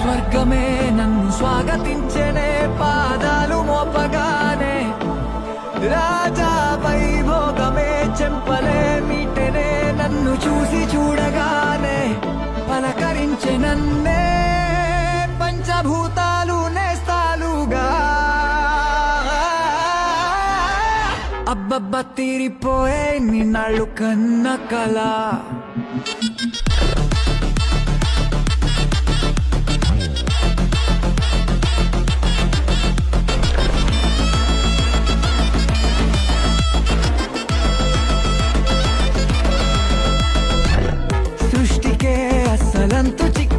స్వర్గమే నన్ను స్వాగతించనే పాదాలు మోపగానే రాజా వైభోగమే చెంపలే మీటనే నన్ను చూసి చూడగానే పలకరించె నన్నే పంచభూతాలు నేస్తాలుగా అబ్బబ్బ తీరిపోయే నిన్నాళ్ళు కన్న కళ సృష్టికే అసలంతు చిక్క